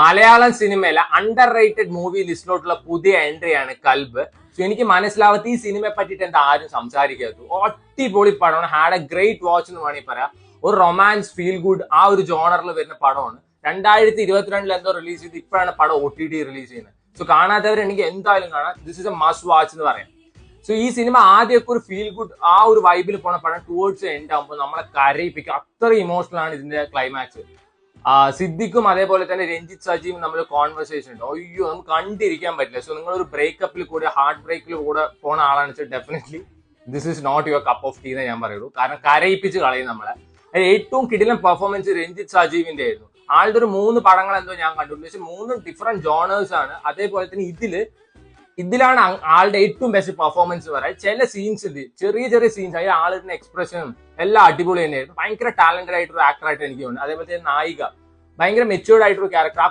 മലയാളം സിനിമയിലെ under rated movie ലിസ്റ്റിലോട്ടുള്ള പുതിയ എൻട്രിയാണ് കൽബ്. സോ എനിക്ക് മനസ്സിലാവാത്ത ഈ സിനിമയെ പറ്റിയിട്ട് എന്താ ആരും സംസാരിക്കാത്തത്. അടിപൊളി പടമാണ്, ഹാഡ് എ ഗ്രേറ്റ് വാച്ച് എന്ന് വേണമെങ്കിൽ പറയാം. ഒരു റൊമാൻസ് ഫീൽ ഗുഡ് ആ ഒരു ജോണറിൽ വരുന്ന പടമാണ്. 2022 എന്തോ റിലീസ് ചെയ്ത് ഇപ്പോഴാണ് പടം OTT റിലീസ് ചെയ്യുന്നത്. സോ കാണാത്തവർ എനിക്ക് എന്തായാലും കാണാം. This is A must watch എന്ന് പറയാം. സോ ഈ സിനിമ ആദ്യമൊക്കെ ഒരു ഫീൽ ഗുഡ് ആ ഒരു വൈബിൽ പോണ പടം ടുവേർഡ്സ് എൻഡ് ആകുമ്പോൾ നമ്മളെ കരയിപ്പിക്കും. അത്ര ഇമോഷണൽ ആണ് ഇതിന്റെ ക്ലൈമാക്സ്. സിദ്ദിഖും അതേപോലെ തന്നെ രഞ്ജിത്ത് സജീവും നമ്മൾ കോൺവെർസേഷൻ ഉണ്ട്. അയ്യോ, നമുക്ക് കണ്ടിരിക്കാൻ പറ്റില്ല. സോ നിങ്ങൾ ഒരു ബ്രേക്കപ്പിൽ കൂടെ ഹാർട്ട് ബ്രേക്കിൽ കൂടെ പോണ ആളാണെന്ന് വെച്ചാൽ definitely this is not your cup of tea എന്ന് ഞാൻ പറയുള്ളൂ. കാരണം കരയിപ്പിച്ച് കളയും നമ്മളെ. ഏറ്റവും കിടിലൻ പെർഫോമൻസ് രഞ്ജിത്ത് സജീവിന്റെ ആയിരുന്നു. ആളുടെ ഒരു 3 പടങ്ങൾ എന്തോ ഞാൻ കണ്ടിട്ടുണ്ട്. പക്ഷെ 3 ഡിഫറെന്റ് ജോണേഴ്സ് ആണ്. അതേപോലെ തന്നെ ഇതിലാണ് ആളുടെ ഏറ്റവും ബെസ്റ്റ് പെർഫോമൻസ് പറയാം. ചില സീൻസ് ചെറിയ ചെറിയ സീൻസ് അതിൽ ആളുടെ എക്സ്പ്രഷനും എല്ലാം അടിപൊളി തന്നെയായിരുന്നു. ഭയങ്കര ടാലന്റഡ് ആയിട്ടൊരു ആക്ടറായിട്ട് എനിക്ക് തോന്നുന്നു. അതേപോലെ തന്നെ നായിക ഭയങ്കര മെച്യൂർഡ് ആയിട്ടൊരു ക്യാരക്ടർ.